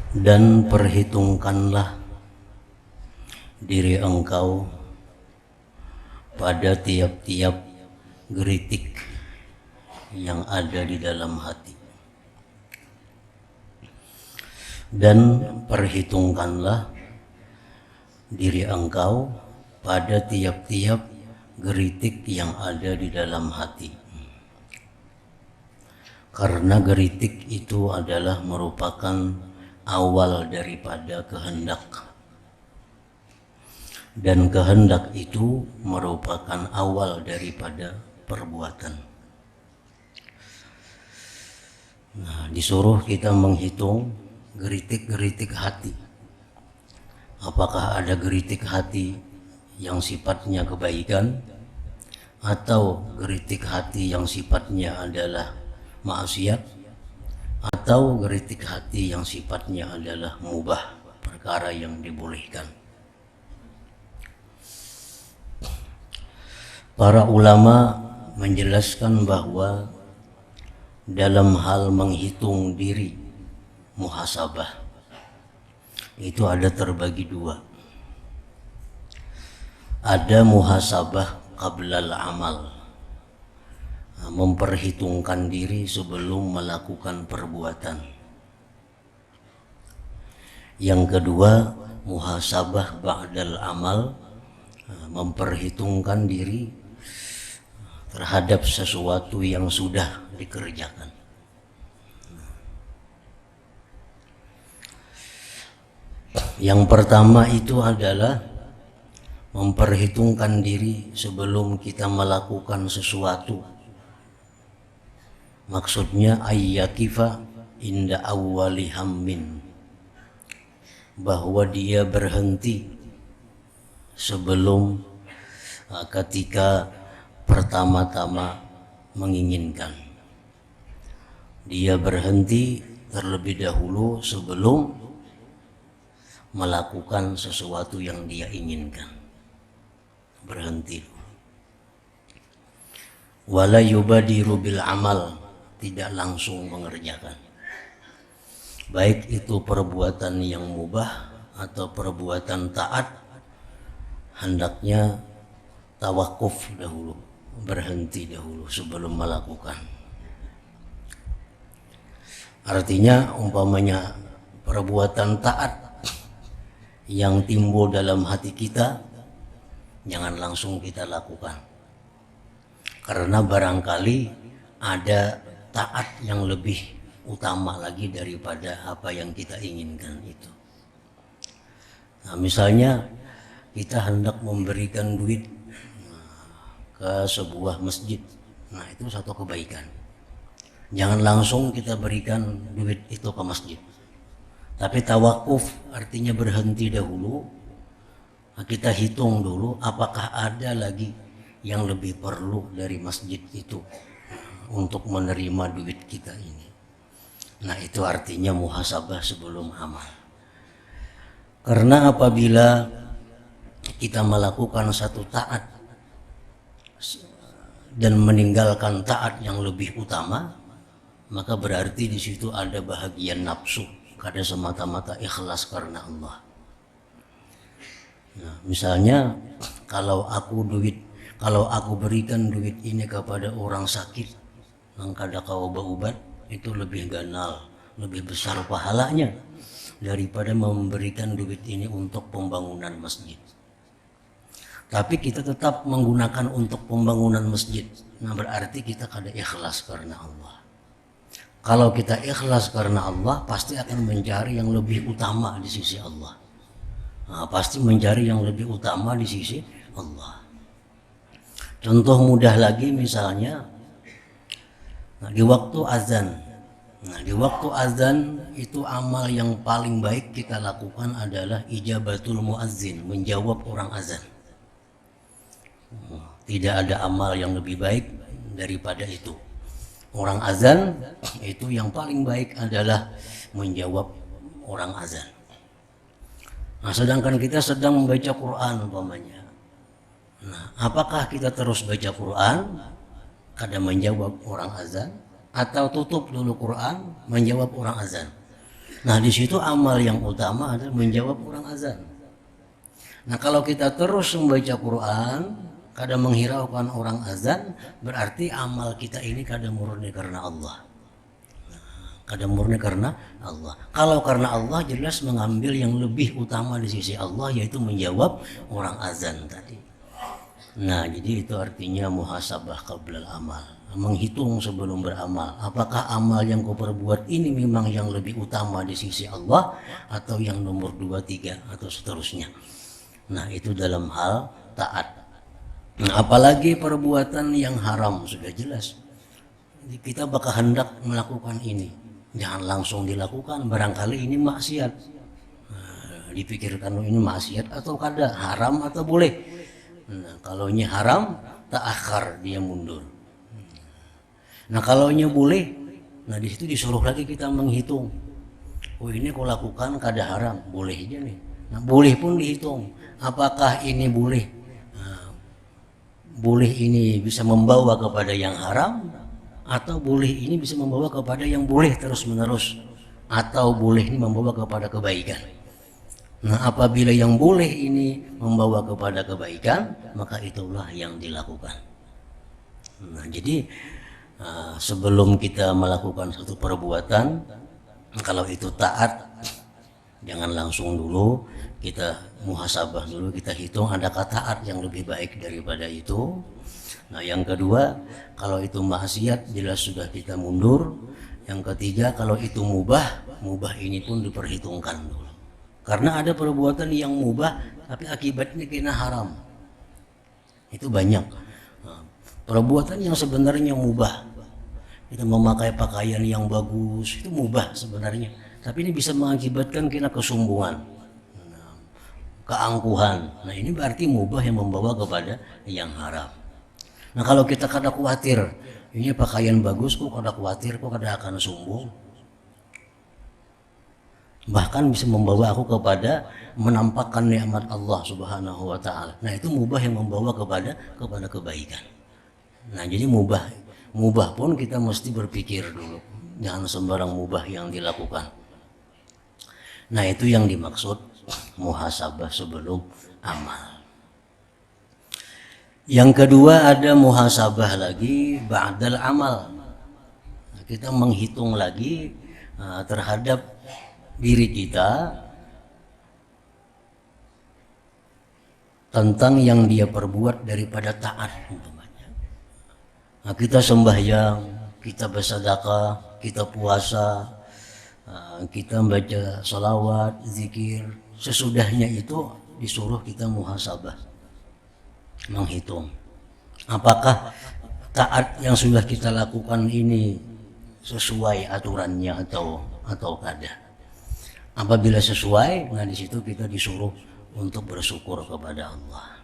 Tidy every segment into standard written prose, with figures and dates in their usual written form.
Dan perhitungkanlah diri engkau pada tiap-tiap geritik yang ada di dalam hati. Dan perhitungkanlah diri engkau pada tiap-tiap geritik yang ada di dalam hati. Karena geritik itu adalah merupakan awal daripada kehendak. Dan kehendak itu merupakan awal daripada perbuatan. Nah, disuruh kita menghitung geritik-geritik hati. Apakah ada geritik hati yang sifatnya kebaikan atau geritik hati yang sifatnya adalah maksiat, atau geritik hati yang sifatnya adalah mubah, perkara yang dibolehkan. Para ulama menjelaskan bahwa dalam hal menghitung diri, muhasabah, itu ada terbagi dua. Ada muhasabah qablal amal, memperhitungkan diri sebelum melakukan perbuatan. Yang kedua, muhasabah ba'dal amal, memperhitungkan diri terhadap sesuatu yang sudah dikerjakan. Yang pertama itu adalah memperhitungkan diri sebelum kita melakukan sesuatu. Maksudnya ayyakifa inda awwali hammin, bahwa dia berhenti sebelum ketika pertama-tama menginginkan. Dia berhenti terlebih dahulu sebelum melakukan sesuatu yang dia inginkan. Berhenti. Wala yubadiru bil amal, tidak langsung mengerjakan. Baik itu perbuatan yang mubah atau perbuatan taat, hendaknya tawakuf dahulu, berhenti dahulu sebelum melakukan. Artinya umpamanya perbuatan taat yang timbul dalam hati kita, jangan langsung kita lakukan. Karena barangkali ada taat yang lebih utama lagi daripada apa yang kita inginkan itu. Nah, misalnya kita hendak memberikan duit ke sebuah masjid. Nah, itu satu kebaikan. Jangan langsung kita berikan duit itu ke masjid. Tapi tawakuf artinya berhenti dahulu. Kita hitung dulu apakah ada lagi yang lebih perlu dari masjid itu untuk menerima duit kita ini. Nah, itu artinya muhasabah sebelum amal. Karena apabila kita melakukan satu taat dan meninggalkan taat yang lebih utama, maka berarti di situ ada bahagian nafsu, kada semata-mata ikhlas karena Allah. Nah, misalnya kalau aku berikan duit ini kepada orang sakit yang kada kau berobat, itu lebih ganal, lebih besar pahalanya daripada memberikan duit ini untuk pembangunan masjid. Tapi kita tetap menggunakan untuk pembangunan masjid. Nah, berarti kita kada ikhlas karena Allah. Kalau kita ikhlas karena Allah, pasti akan mencari yang lebih utama di sisi Allah. Nah, pasti mencari yang lebih utama di sisi Allah. Contoh mudah lagi misalnya, di waktu azan. Nah, di waktu azan itu amal yang paling baik kita lakukan adalah ijabatul muazzin, menjawab orang azan. Tidak ada amal yang lebih baik daripada itu. Orang azan itu yang paling baik adalah menjawab orang azan. Nah, sedangkan kita sedang membaca Quran umpamanya. Nah, apakah kita terus baca Quran, kadang menjawab orang azan, atau tutup dulu Quran, menjawab orang azan? Nah di situ amal yang utama adalah menjawab orang azan. Nah kalau kita terus membaca Quran, kadang menghiraukan orang azan, berarti amal kita ini kadang murni karena Allah. Kadang murni karena Allah. Kalau karena Allah jelas mengambil yang lebih utama di sisi Allah, yaitu menjawab orang azan tadi. Nah jadi itu artinya muhasabah qablal amal, menghitung sebelum beramal. Apakah amal yang kau perbuat ini memang yang lebih utama di sisi Allah, atau yang nomor 2, 3 atau seterusnya. Nah itu dalam hal taat. Nah, apalagi perbuatan yang haram sudah jelas. Kita bakal hendak melakukan ini, jangan langsung dilakukan, barangkali ini maksiat. Nah, dipikirkan ini maksiat atau kada, haram atau boleh. Nah, kalau ini haram, ta'akhir, dia mundur. Nah, kalau ini boleh, nah di situ disuruh lagi kita menghitung. Oh ini kau lakukan kada haram, boleh aja nih. Nah, boleh pun dihitung. Apakah ini boleh? Nah, boleh ini bisa membawa kepada yang haram, atau boleh ini bisa membawa kepada yang boleh terus menerus, atau boleh ini membawa kepada kebaikan. Nah apabila yang boleh ini membawa kepada kebaikan, maka itulah yang dilakukan. Nah jadi sebelum kita melakukan suatu perbuatan, kalau itu taat, jangan langsung dulu, kita muhasabah dulu, kita hitung adakah taat yang lebih baik daripada itu. Nah yang kedua, kalau itu maksiat jelas sudah kita mundur. Yang ketiga, kalau itu mubah, mubah ini pun diperhitungkan dulu. Karena ada perbuatan yang mubah tapi akibatnya kena haram. Itu banyak. Nah, perbuatan yang sebenarnya mubah, kita memakai pakaian yang bagus, itu mubah sebenarnya. Tapi ini bisa mengakibatkan kena kesombongan, keangkuhan. Nah ini berarti mubah yang membawa kepada yang haram. Nah kalau kita kada khawatir, ini pakaian bagus, kok kada khawatir, kok kada akan sombong. Bahkan bisa membawa aku kepada menampakkan nikmat Allah Subhanahu wa taala. Nah itu mubah yang membawa kepada kebaikan. Nah jadi mubah pun kita mesti berpikir dulu, jangan sembarang mubah yang dilakukan. Nah itu yang dimaksud muhasabah sebelum amal. Yang kedua ada muhasabah lagi ba'dal amal. Nah, kita menghitung lagi terhadap diri kita tentang yang dia perbuat daripada taat. Nah, kita sembahyang, kita bersedekah, kita puasa, kita membaca salawat, zikir. Sesudahnya itu disuruh kita muhasabah, menghitung apakah taat yang sudah kita lakukan ini sesuai aturannya atau kada. Apabila sesuai, nah di situ kita disuruh untuk bersyukur kepada Allah.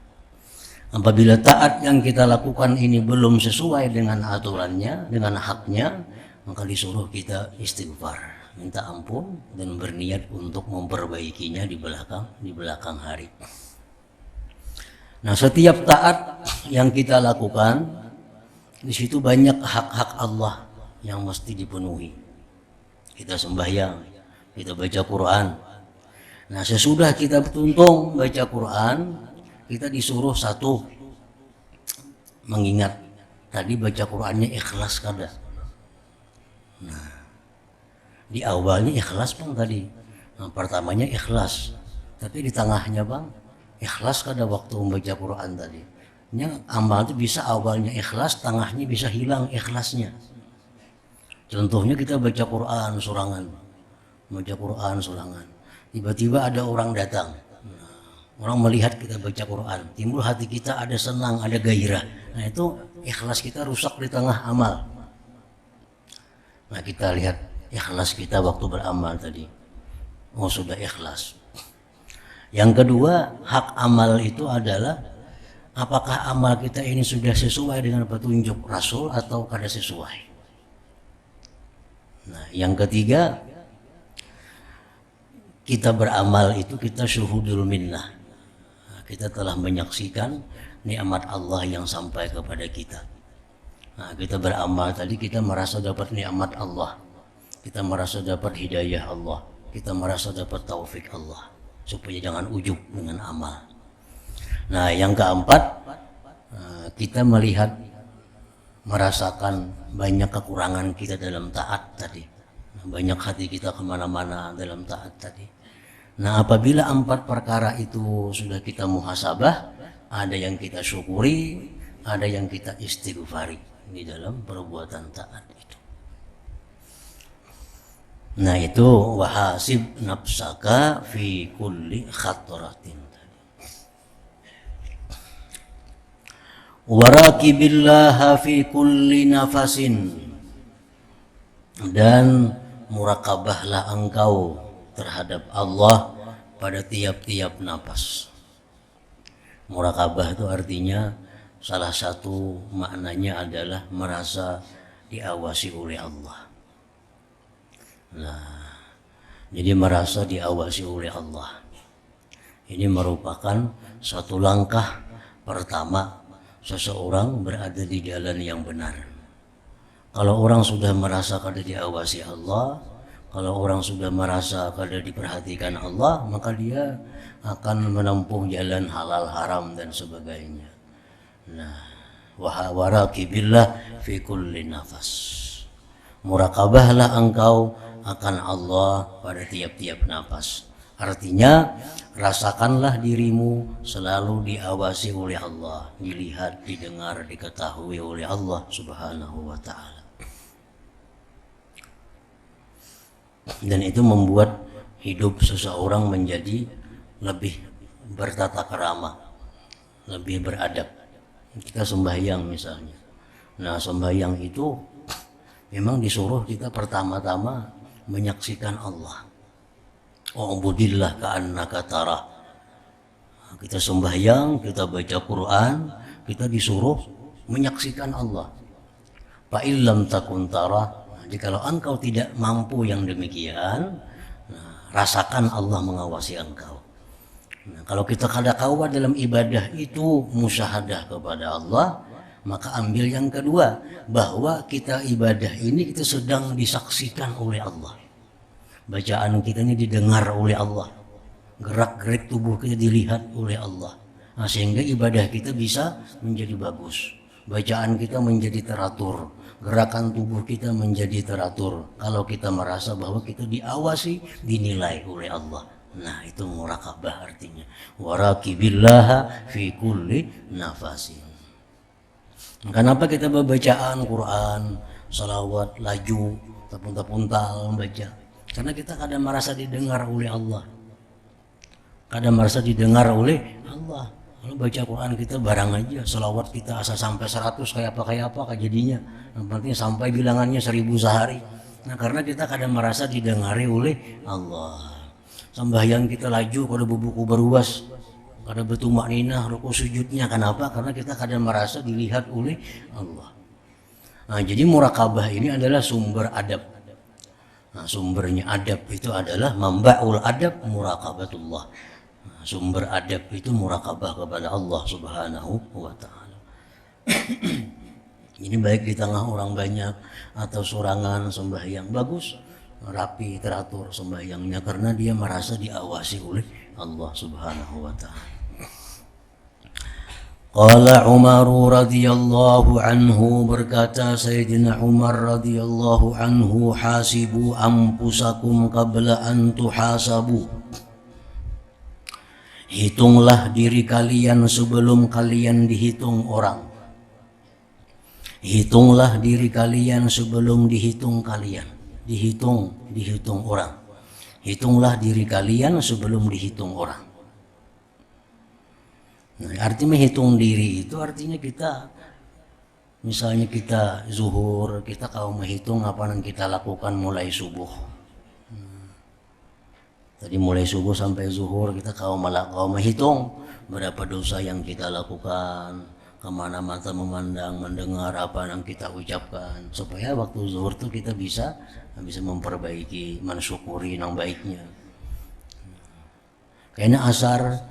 Apabila taat yang kita lakukan ini belum sesuai dengan aturannya, dengan haknya, maka disuruh kita istighfar, minta ampun dan berniat untuk memperbaikinya di belakang hari. Nah, setiap taat yang kita lakukan, di situ banyak hak-hak Allah yang mesti dipenuhi. Kita sembahyang, kita baca Quran. Nah sesudah kita tuntung baca Quran, kita disuruh satu, mengingat tadi baca Qurannya ikhlas kada. Nah di awalnya ikhlas bang tadi, nah, pertamanya ikhlas, tapi di tengahnya bang ikhlas kada waktu membaca Quran tadi. Amal itu bisa awalnya ikhlas, tengahnya bisa hilang ikhlasnya. Contohnya kita baca Quran surangan, tiba-tiba ada orang datang, orang melihat kita baca Quran, timbul hati kita ada senang, ada gairah. Nah itu ikhlas kita rusak di tengah amal. Nah kita lihat ikhlas kita waktu beramal tadi, oh sudah ikhlas. Yang kedua, hak amal itu adalah apakah amal kita ini sudah sesuai dengan petunjuk Rasul atau kada sesuai. Nah yang ketiga, kita beramal itu kita syuhudul minnah. Kita telah menyaksikan nikmat Allah yang sampai kepada kita. Nah, kita beramal tadi kita merasa dapat nikmat Allah. Kita merasa dapat hidayah Allah. kita merasa dapat taufik Allah, supaya jangan ujub dengan amal. Nah, yang keempat, kita merasakan banyak kekurangan kita dalam taat tadi. Banyak hati kita kemana-mana dalam taat tadi. Nah, apabila 4 perkara itu sudah kita muhasabah, ada yang kita syukuri, ada yang kita istighfari di dalam perbuatan taat itu. Nah, itu wahasib nafsaka fi kulli khatratin. Waraqibillaha fi kulli nafasin, dan murakabahlah engkau terhadap Allah pada tiap-tiap napas. Murakabah itu artinya salah satu maknanya adalah merasa diawasi oleh Allah. Nah, jadi merasa diawasi oleh Allah ini merupakan satu langkah pertama seseorang berada di jalan yang benar. Kalau orang sudah merasa kada diawasi Allah, kalau orang sudah merasa kada diperhatikan Allah, maka dia akan menempuh jalan halal haram dan sebagainya. Nah, waraqibillah fi kulli nafas. Murakabahlah engkau akan Allah pada tiap-tiap nafas. Artinya, rasakanlah dirimu selalu diawasi oleh Allah, dilihat, didengar, diketahui oleh Allah Subhanahu wa ta'ala. Dan itu membuat hidup seseorang menjadi lebih bertata krama, lebih beradab. Kita sembahyang misalnya. Nah, sembahyang itu memang disuruh kita pertama-tama menyaksikan Allah. Ubudillah ka'annaka tarah. Kita sembahyang, kita baca Quran, kita disuruh menyaksikan Allah. Fa illam takun tarah. Jadi kalau engkau tidak mampu yang demikian, rasakan Allah mengawasi engkau. Nah, kalau kita kada kawa dalam ibadah itu musyahadah kepada Allah, maka ambil yang kedua, bahwa kita ibadah ini kita sedang disaksikan oleh Allah. Bacaan kita ini didengar oleh Allah, gerak-gerik tubuh kita dilihat oleh Allah. Nah, sehingga ibadah kita bisa menjadi bagus, bacaan kita menjadi teratur, gerakan tubuh kita menjadi teratur. Kalau kita merasa bahwa kita diawasi, dinilai oleh Allah. Nah, itu murakabah artinya. Waraqibillaha fi kulli nafasin. Kenapa kita bacaan Quran, salawat, laju, tapuntal membaca? Karena kita kadang merasa didengar oleh Allah, kadang merasa didengar oleh Allah. Kalau baca Quran kita barang aja, selawat kita asal sampai 100 kayak apa jadinya. Yang penting sampai bilangannya 1000 sehari. Nah, karena kita kadang merasa didengari oleh Allah. Sembahyang kita laju, kada bubuku beruas, kada bertumak ninah, ruku sujudnya. Kenapa? Karena kita kadang merasa dilihat oleh Allah. Nah, jadi murakabah ini adalah sumber adab. Nah, sumbernya adab itu adalah mambaul adab muraqabatullah. Nah, sumber adab itu murakabah kepada Allah Subhanahu wa ta'ala. Ini baik di tengah orang banyak atau sorangan sembahyang, bagus, rapi, teratur sembahyangnya karena dia merasa diawasi oleh Allah Subhanahu wa ta'ala. Qala Umar radhiyallahu anhu, berkata Sayyidina Umar radhiyallahu anhu, hasibu anfusakum qabla an tuhasabu. Hitunglah diri kalian sebelum kalian dihitung orang. Hitunglah diri kalian sebelum dihitung kalian. Dihitung orang. Hitunglah diri kalian sebelum dihitung orang. Nah, artinya menghitung diri itu artinya kita, misalnya kita zuhur, kita kalau menghitung apa yang kita lakukan mulai subuh. Tadi mulai subuh sampai zuhur kita kalau menghitung berapa dosa yang kita lakukan, kemana mata memandang, mendengar apa yang kita ucapkan, supaya waktu zuhur itu kita bisa memperbaiki, mensyukuri yang baiknya. Karena asar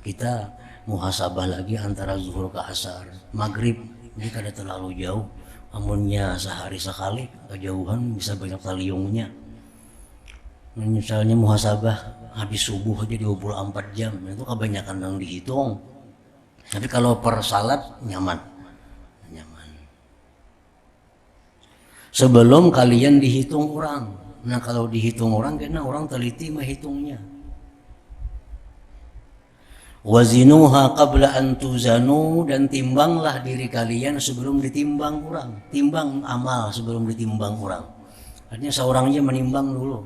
kita muhasabah lagi antara zuhur ke asar, maghrib ini kada terlalu jauh, amunnya sehari sekali kejauhan bisa banyak taliungnya. Misalnya muhasabah habis subuh aja 24 jam, itu kebanyakan yang dihitung. Tapi kalau per salat nyaman. Sebelum kalian dihitung orang. Nah kalau dihitung orang, karena orang teliti menghitungnya. Wazinuha qabla an tuzanu, dan timbanglah diri kalian sebelum ditimbang orang. Timbang amal sebelum ditimbang orang. Artinya seorangnya menimbang dulu.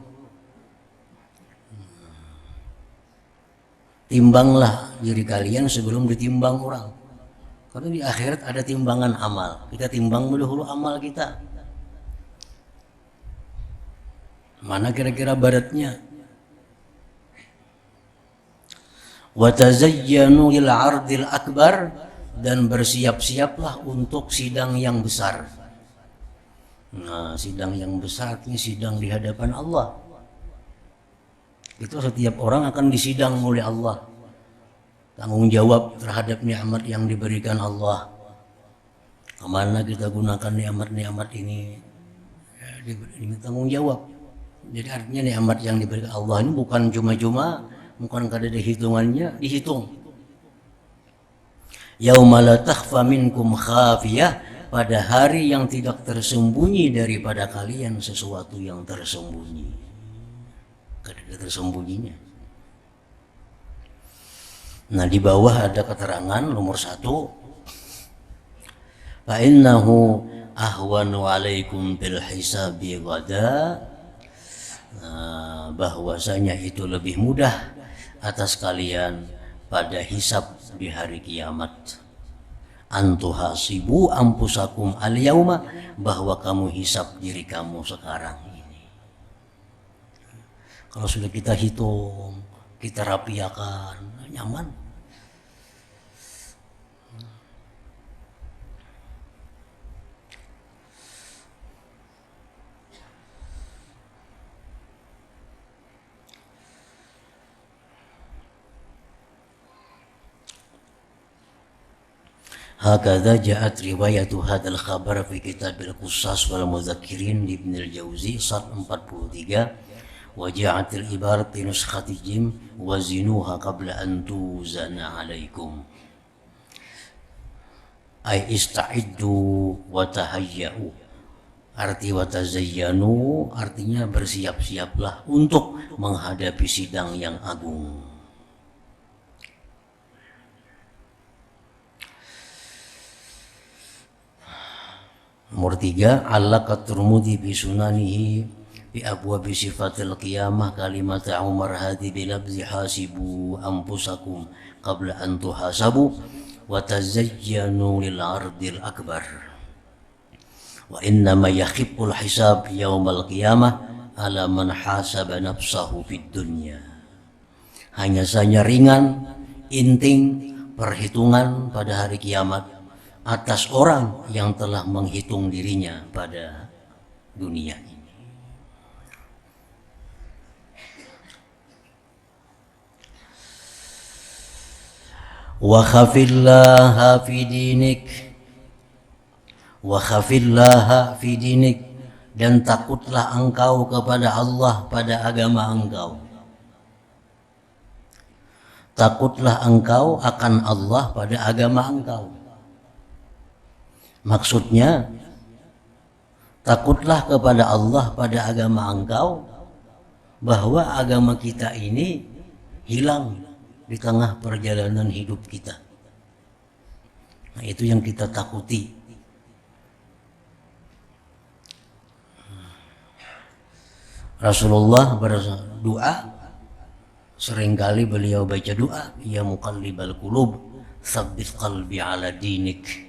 Timbanglah diri kalian sebelum ditimbang orang. Karena di akhirat ada timbangan amal. Kita timbang dulu amal kita. Mana kira-kira baratnya? Wa tazayyanu lil 'ardil akbar, dan bersiap-siaplah untuk sidang yang besar. Nah, sidang yang besar ini sidang di hadapan Allah. Itu setiap orang akan disidang oleh Allah. Tanggung jawab terhadap nikmat yang diberikan Allah. Kemana kita gunakan nikmat-nikmat ini? Ini tanggung jawab. Jadi artinya nikmat yang diberikan Allah ini bukan cuma-cuma, bukan kada ada hitungannya, dihitung. Yauma la takhfa minkum khafiyah, pada hari yang tidak tersembunyi daripada kalian sesuatu yang tersembunyi. Kada ada tersembunyinya. Nah di bawah ada keterangan nomor 1. Fa innahu ahwanu alaikum bil hisabi ghada, bahwasanya itu lebih mudah atas kalian pada hisab di hari kiamat. Antuhasibu ampusakum al yauma, bahwa kamu hisab diri kamu sekarang ini. Kalau sudah kita hitung, kita rapiakan, nyaman. Hakadha ja'at riwayatu hadal khabar fi kitabil Qusas wal Mudzakirin di Ibn al-Jauzi sat 43. Wa ja'atil ibarat fi nuskhatihim wazinuha qabla an tuzana alaikum. Ay ista'iddu wa tahayya'u. Arti wa tazayyanu artinya bersiap-siaplah untuk menghadapi sidang yang agung. Nomor 3, allaqat Tirmidzi bi sunanihi bi abwab sifatil qiyamah kalimat Umar hadi bi lafzi hasibu anfusakum qabla an tuhasabu wa tazayyanu lil ardil akbar. Wa innama yakhifful hisab yaumal qiyamah ala man hasaba nafsahu fid dunya. Hanya saja ringan, inting perhitungan pada hari kiamat atas orang yang telah menghitung dirinya pada dunia ini. Wa khafillaha fi dinik, wa khafillaha fi dinik, dan takutlah engkau kepada Allah pada agama engkau. Takutlah engkau akan Allah pada agama engkau. Maksudnya, takutlah kepada Allah pada agama engkau, bahwa agama kita ini hilang di tengah perjalanan hidup kita. Nah, itu yang kita takuti. Rasulullah berdoa, seringkali beliau baca doa, ya muqallibal qulub, tsabbit qalbi ala dinik.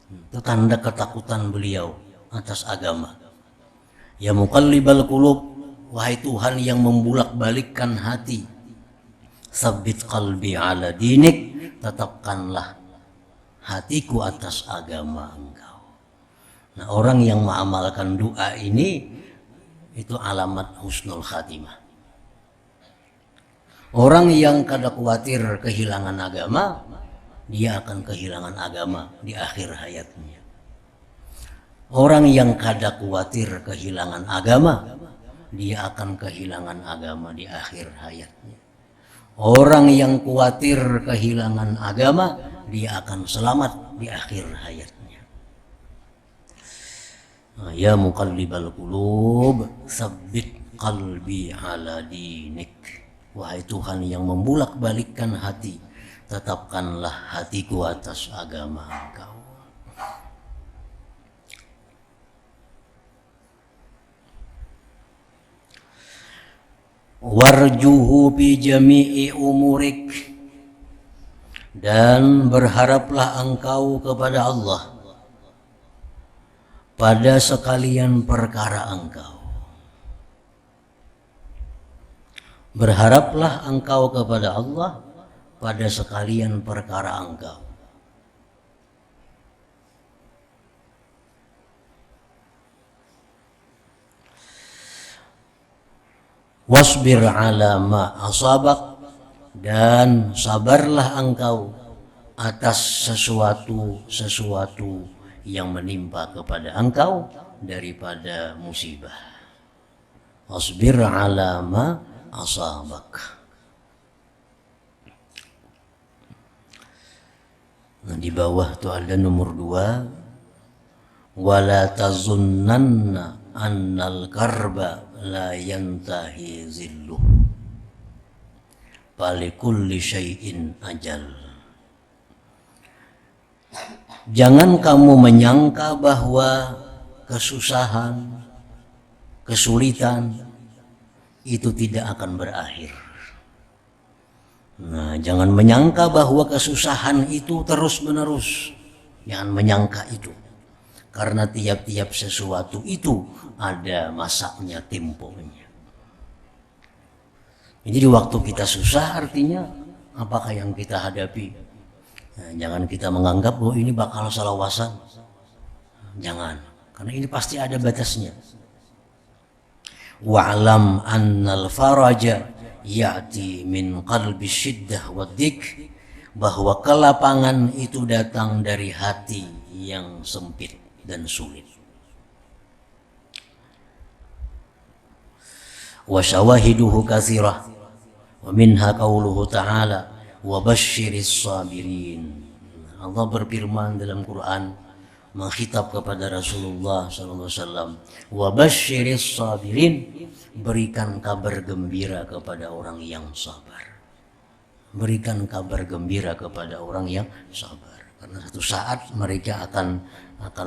Itu tanda ketakutan beliau atas agama. Ya muqallibal qulub, wahai Tuhan yang membulak-balikkan hati, tsabbit qalbi ala dinik, tetapkanlah hatiku atas agama engkau. Nah, orang yang mengamalkan doa ini itu alamat husnul khatimah. Orang yang kada khawatir kehilangan agama, dia akan kehilangan agama di akhir hayatnya. Orang yang kada khawatir kehilangan agama, dia akan kehilangan agama di akhir hayatnya. Orang yang khawatir kehilangan agama, dia akan selamat di akhir hayatnya. Ya muqallibal qulub, tsabbit qalbi ala dinik. Wahai Tuhan yang membulak-balikkan hati, tetapkanlah hatiku atas agama Engkau. Warjuhu bi jami'i umurik, dan berharaplah engkau kepada Allah pada sekalian perkara engkau. Berharaplah engkau kepada Allah pada sekalian perkara engkau. Wasbir ala ma asabak, dan sabarlah engkau atas sesuatu yang menimpa kepada engkau daripada musibah. Wasbir ala ma asabak. Nah, di bawah tuh ada nomor 2, wala tazunnanna annal karba la yantahi zilluh, falikulli syai'in ajal. Jangan kamu menyangka bahwa kesusahan, kesulitan itu tidak akan berakhir. Nah, jangan menyangka bahwa kesusahan itu terus menerus. Jangan menyangka itu. Karena tiap-tiap sesuatu itu ada masanya, temponya. Jadi di waktu kita susah, artinya apakah yang kita hadapi? Nah, jangan kita menganggap bahwa ini bakal salawasan. Jangan, karena ini pasti ada batasnya. Wa'lam annal faraja ya'ti min qalbi syiddah wa dzikr, bahwa kelapangan itu datang dari hati yang sempit dan sulit. Wa syawahiduhu katsirah, wa minha qauluhu ta'ala wa basyiris sabirin. Allah berfirman dalam Quran mengkhitab kepada Rasulullah SAW, wa basyiris sabirin, berikan kabar gembira kepada orang yang sabar. Berikan kabar gembira kepada orang yang sabar, karena satu saat mereka akan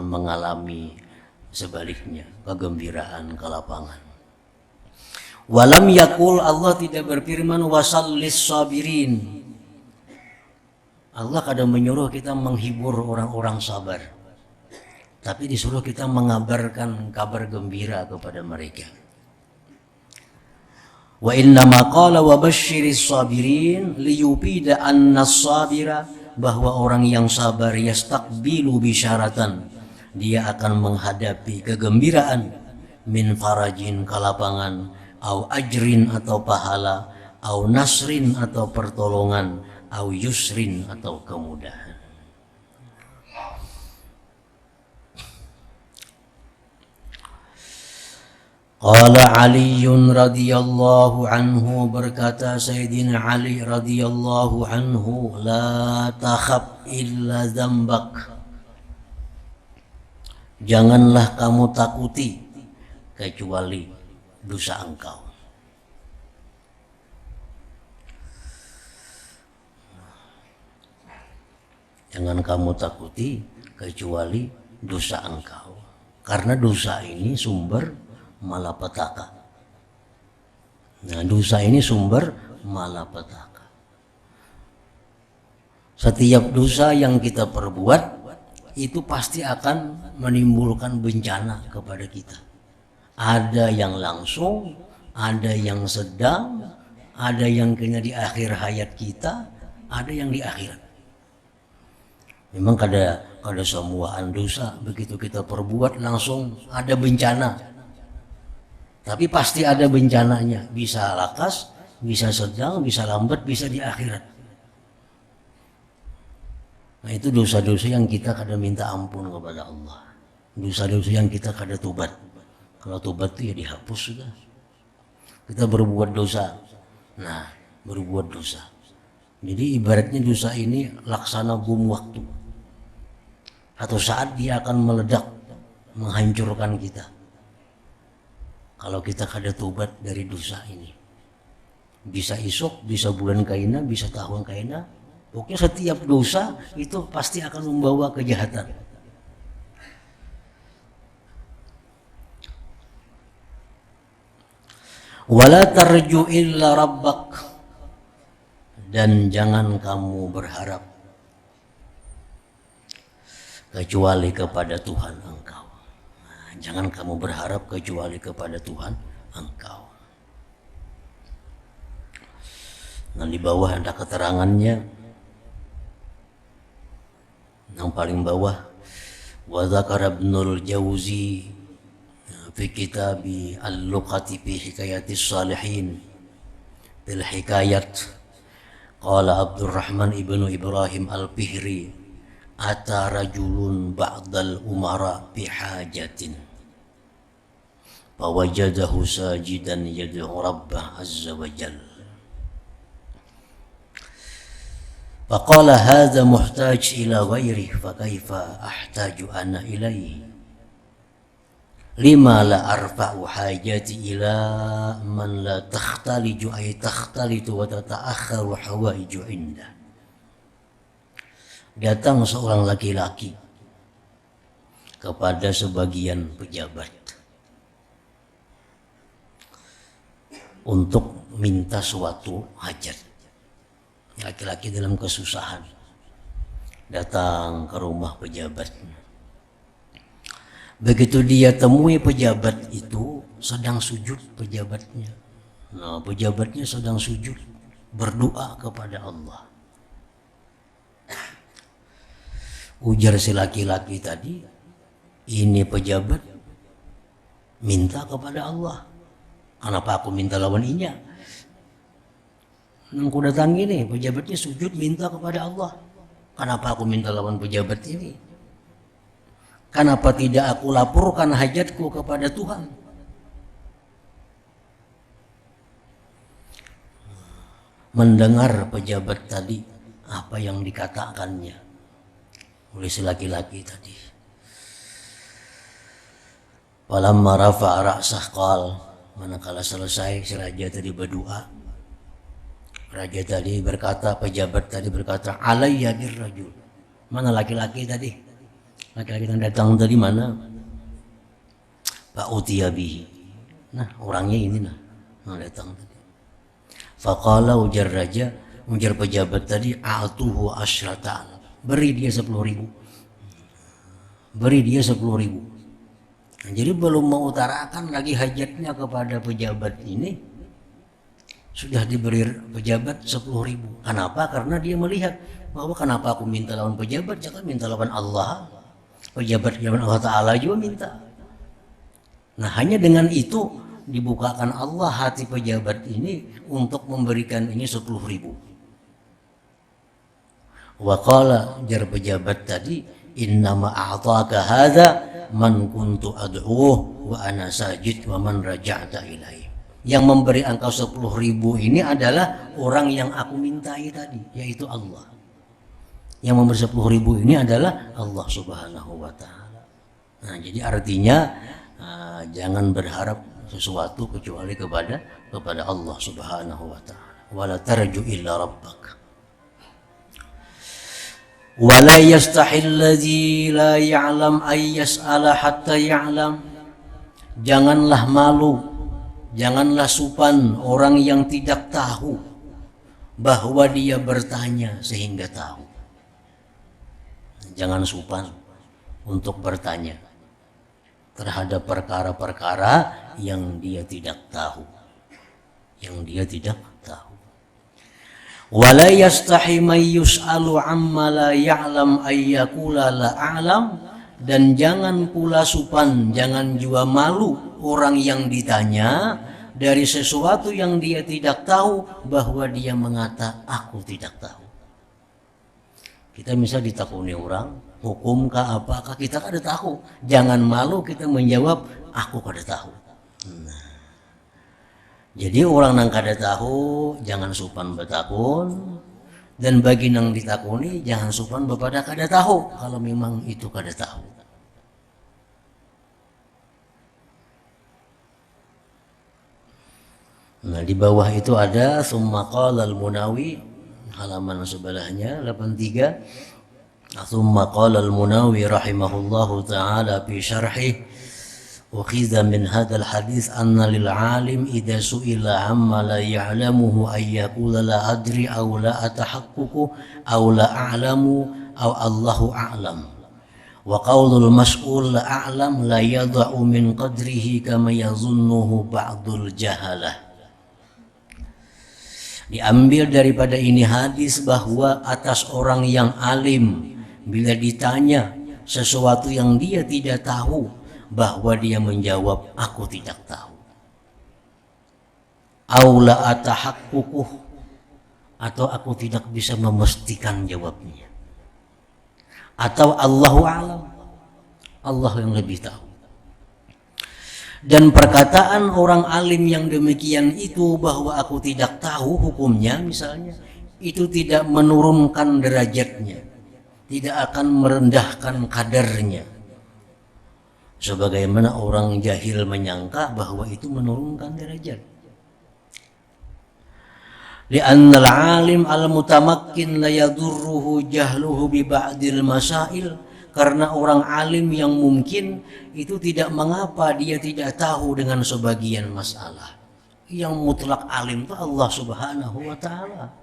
mengalami sebaliknya, kegembiraan, kelapangan. Walam yakul, Allah tidak berfirman wasallis sabirin. Allah kadang menyuruh kita menghibur orang-orang sabar, tapi disuruh kita mengabarkan kabar gembira kepada mereka. Wa inna ma qala wa basyiris sabirin liyufida anna sabira, bahwa orang yang sabar yastaqbilu bisyaratan, dia akan menghadapi kegembiraan, min farajin, kelapangan, au ajrin atau pahala, au nasrin atau pertolongan, au yusrin atau kemudahan. Qala Aliun radhiyallahu anhu, berkata Sayyidina Ali radhiyallahu anhu, la takhab illa dzambak, janganlah kamu takuti kecuali dosa engkau. Jangan kamu takuti kecuali dosa engkau, karena dosa ini sumber malapetaka. Nah, dosa ini sumber malapetaka. Setiap dosa yang kita perbuat itu pasti akan menimbulkan bencana kepada kita. Ada yang langsung, ada yang sedang, ada yang kena di akhir hayat kita, ada yang di akhirat. Memang kada semuaan dosa begitu kita perbuat langsung ada bencana. Tapi pasti ada bencananya, bisa lakas, bisa sedang, bisa lambat, bisa di akhirat. Nah, itu dosa-dosa yang kita kada minta ampun kepada Allah. Dosa-dosa yang kita kada tobat. Kalau tobat itu ya dihapus sudah. kita berbuat dosa. Nah, berbuat dosa. Jadi ibaratnya dosa ini laksana bom waktu. Atau saat dia akan meledak, menghancurkan kita. Kalau kita kada tobat dari dosa ini. Bisa isuk, bisa bulan kaina, bisa tahun kaina. Pokoknya setiap dosa itu pasti akan membawa kejahatan. Wala tarju illa rabbak, dan jangan kamu berharap kecuali kepada Tuhan engkau. Nah, jangan kamu berharap kecuali kepada Tuhan engkau. Nah, di bawah ada keterangannya. Yang paling bawah, wa dzakara Ibnul Jauzi fi kitab al-luqati fi hikayatis salihin bil hikayat, qala Abdurrahman ibnu Ibrahim al-Fihri, ata rajulun ba'dal umara bi hajatin fawajadahu sajidan yad'u rabbah azza wa jalla faqala hadza muhtaj ila ghairi fakaifa ahtaju ana ilaihi lima la arfa'u hajati ila man la takhtaliju ay takhtalitu wa tata'akharu hawaiju indah. Datang seorang laki-laki kepada sebagian pejabat untuk minta suatu hajat. Laki-laki dalam kesusahan datang ke rumah pejabat. Begitu dia temui pejabat itu sedang sujud pejabatnya. Nah, pejabatnya sedang sujud berdoa kepada Allah. Ujar si laki-laki tadi, ini pejabat minta kepada Allah. Kenapa aku minta lawan inya? Nangku datang ini, pejabatnya sujud minta kepada Allah. Kenapa aku minta lawan pejabat ini? Kenapa tidak aku laporkan hajatku kepada Tuhan? Mendengar pejabat tadi apa yang dikatakannya oleh si laki-laki tadi. Falamma rafa'a ra'sah qal, manakala selesai si raja tadi berdoa, raja tadi berkata, pejabat tadi berkata, alayya birrajul. Mana laki-laki tadi? Laki-laki yang datang tadi mana? Pak Utiyabihi. Nah, orangnya ini nah datang tadi. Faqala, ujar raja, ujar pejabat tadi, a'tuhu asyrata, beri dia 10.000. Beri dia 10.000. Nah, jadi belum mengutarakan lagi hajatnya kepada pejabat ini, sudah diberi pejabat 10.000. Kenapa? Karena dia melihat bahwa kenapa aku minta lawan pejabat, jangan minta lawan Allah. Pejabat lawan Allah Ta'ala juga minta. Nah, hanya dengan itu dibukakan Allah hati pejabat ini untuk memberikan ini 10.000. Wa qala, jar pejabat tadi, innama a'taka hadza man kuntu ad'uh wa ana sajid wa man raja'ta ilaihi. Yang memberi engkau 10.000 ini adalah orang yang aku mintai tadi, yaitu Allah. Yang memberi 10.000 ini adalah Allah Subhanahu wa ta'ala. Nah, jadi artinya jangan berharap sesuatu kecuali kepada Allah Subhanahu wa ta'ala. Wala tarju illa rabbak. Wala yastahil ladzi la ya'lam ay yas'ala hatta ya'lam. Janganlah malu, janganlah supan orang yang tidak tahu bahwa dia bertanya sehingga tahu. Jangan supan untuk bertanya terhadap perkara-perkara yang dia tidak tahu. Yang dia tidak tahu. Wala yastahi may yus'alu amma la ya'lam ay yaqula la a'lam. Dan jangan pula supan, jangan juga malu orang yang ditanya dari sesuatu yang dia tidak tahu bahwa dia mengata aku tidak tahu. Kita bisa ditakuni orang, hukumkah apakah, kita kada tahu. Jangan malu kita menjawab aku kada tahu. Nah, Jadi orang nang kada tahu jangan supan betakun, dan bagi nang ditakuni jangan supan bepada kada tahu kalau memang itu kada tahu. Nah di bawah itu ada summa qala al-Munawi halaman sebelahnya 83. Summa qala al-Munawi rahimahullahu taala fi syarhih وخذ من هذا الحديث أن للعالم إذا سئل عما لا يعلمه أن يقول لا أدري أو لا أتحقق أو لا أعلم أو الله أعلم وقول المسؤول لا أعلم لا يضع من قدره كما يظنه بعض الجهلة. Diambil daripada ini hadis bahwa atas orang yang alim bila ditanya sesuatu yang dia tidak tahu, bahwa dia menjawab aku tidak tahu. Aula atahaqququh, atau aku tidak bisa memastikan jawabnya. Atau Allahu a'lam, Allah yang lebih tahu. Dan perkataan orang alim yang demikian itu bahwa aku tidak tahu hukumnya misalnya, itu tidak menurunkan derajatnya, tidak akan merendahkan kadarnya. Sebagaimana orang jahil menyangka bahwa itu menurunkan derajat. Li'anna al-alim al-mutamakkin la yadurruhu jahluhu bi ba'dil masail, karena orang alim yang mungkin itu tidak mengapa dia tidak tahu dengan sebagian masalah. Yang mutlak alim itu Allah Subhanahu wa taala.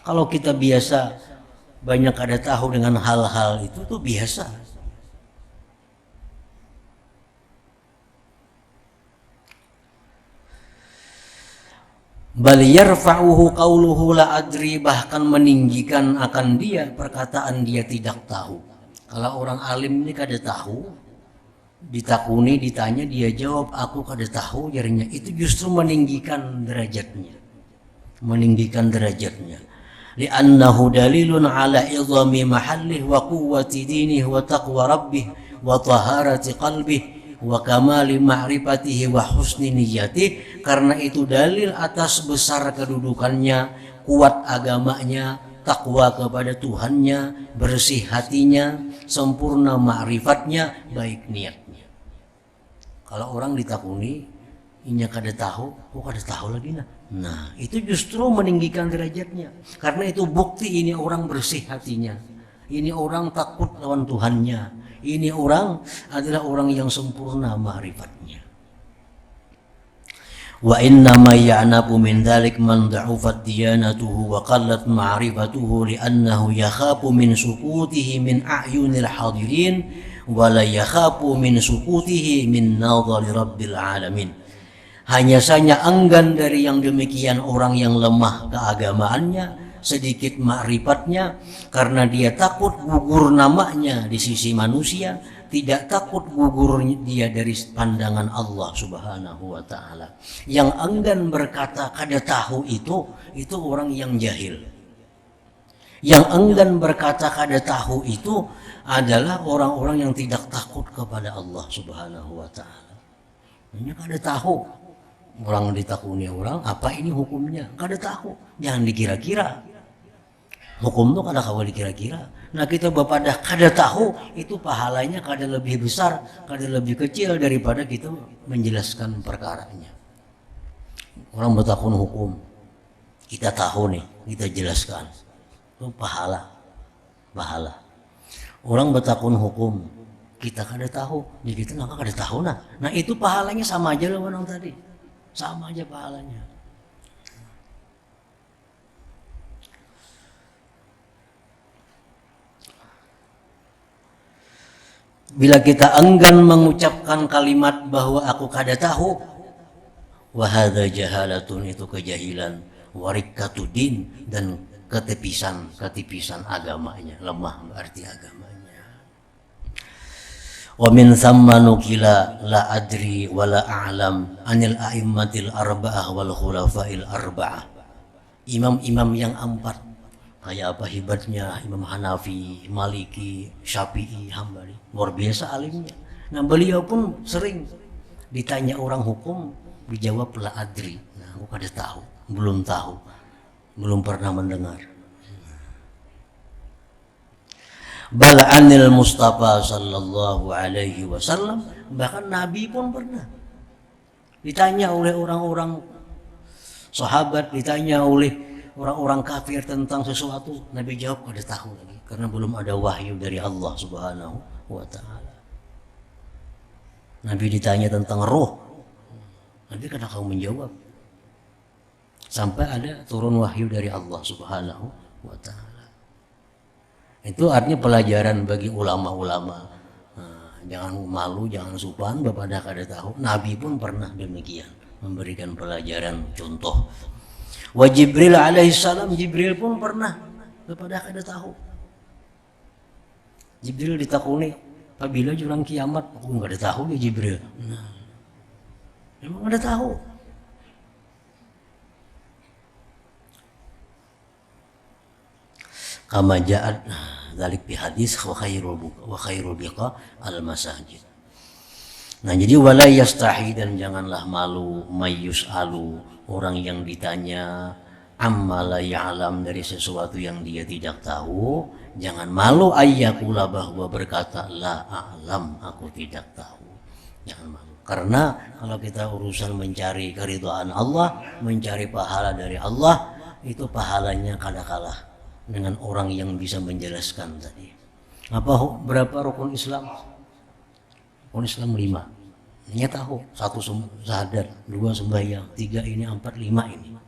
Kalau kita biasa banyak ada tahu dengan hal-hal itu tuh biasa. Bal yarfa'uhu qawluhu la adri, bahkan meninggikan akan dia perkataan dia tidak tahu. Kalau orang alim ini kada tahu, ditakuni ditanya dia jawab aku kada tahu, jarinya itu justru meninggikan derajatnya. Meninggikan derajatnya. Li'annahu dalilun ala idhami mahallih wa quwwati dinih wa taqwa rabbih wa taharati qalbih wa kamali ma'rifatihi wa husni niyyatih, karena itu dalil atas besar kedudukannya, kuat agamanya, takwa kepada Tuhannya, bersih hatinya, sempurna ma'rifatnya, baik niatnya. Kalau orang ditakuni inya kada tahu, kok kada tahu lagi nah itu justru meninggikan derajatnya, karena itu bukti ini orang bersih hatinya, ini orang takut lawan Tuhannya, ini orang adalah orang yang sempurna ma'rifatnya. Wa inna ma ya'nabu min dhalik man da'ufat diyanatuhu wa qallat ma'rifatuhu li'annahu yakhafu min sukutihi min a'yunil hadirin wa la yakhafu min sukutihi min nadhari rabbil alamin. Hanya saja enggan dari yang demikian orang yang lemah keagamaannya, sedikit ma'rifatnya, karena dia takut gugur namanya di sisi manusia, tidak takut gugur dia dari pandangan Allah Subhanahu wa taala. Yang enggan berkata kada tahu itu orang yang jahil. Yang enggan berkata kada tahu itu adalah orang-orang yang tidak takut kepada Allah Subhanahu wa taala. Ini kada tahu. Orang ditakuni orang, apa ini hukumnya? Kada tahu. Jangan dikira-kira. Hukum itu kada kawa dikira-kira. Nah kita bepada kada tahu, itu pahalanya kada lebih besar, kada lebih kecil daripada kita menjelaskan perkaranya. Orang bertakun hukum, kita tahu nih, kita jelaskan. Itu pahala. Orang bertakun hukum, kita kada tahu, jadi kita nggak kada tahu nah itu pahalanya sama aja lah orang tadi. Sama aja pahalanya. Bila kita enggan mengucapkan kalimat bahwa aku kada tahu, wahada jahalatun, itu kejahilan, warikatudin, dan ketipisan agamanya, lemah berarti agamanya. Wa min thamma nukila la adri wa la a'lam anil a'immatil arba'ah wal khulafa'il arba'ah. Imam-imam yang empat, kayak apa hebatnya Imam Hanafi, Maliki, Syafi'i, Hambali, luar biasa alimnya. Nah beliau pun sering ditanya orang hukum, Dijawab la adri. Nah, aku kada tahu, belum pernah mendengar. Bal anil Mustafa sallallahu alaihi wasallam, bahkan Nabi pun pernah ditanya oleh orang-orang sahabat, ditanya oleh orang-orang kafir tentang sesuatu, Nabi jawab kada tahu lagi karena belum ada wahyu dari Allah Subhanahu wa taala. Nabi ditanya tentang roh, Nabi kada tahu menjawab sampai ada turun wahyu dari Allah Subhanahu wa taala. Itu artinya pelajaran bagi ulama-ulama. Jangan malu, jangan supan, bapak dah kada tahu. Nabi pun pernah demikian, memberikan pelajaran contoh. Wa Jibril alaihissalam, Jibril pun pernah, bapak dah kada tahu. Jibril ditakuni, apabila jurang kiamat, aku kada tahu ya Jibril. Nah, memang kada tahu. Kama ja'at dzalik fi hadis wa khairul biqa al masajid. Nah, jadi wala yastahi, dan janganlah malu, mayus alu, orang yang ditanya amma la ya'lam, dari sesuatu yang dia tidak tahu, jangan malu ayyakula, bahwa berkata la a'lam, aku tidak tahu. Jangan malu. Karena kalau kita urusan mencari keridhaan Allah, mencari pahala dari Allah, itu pahalanya kada kalah dengan orang yang bisa menjelaskan tadi. Berapa rukun Islam? Rukun Islam 5. Dia tahu, 1 syahadat, 2 sembahyang, 3 ini, 4, 5 ini.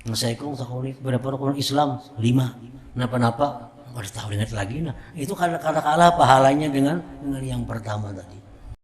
Nah, saya kong tahu berapa rukun Islam? 5. Napa-napa, nggak tahu ingat lagi. Nah, itu kada kalah pahalanya dengan yang pertama tadi.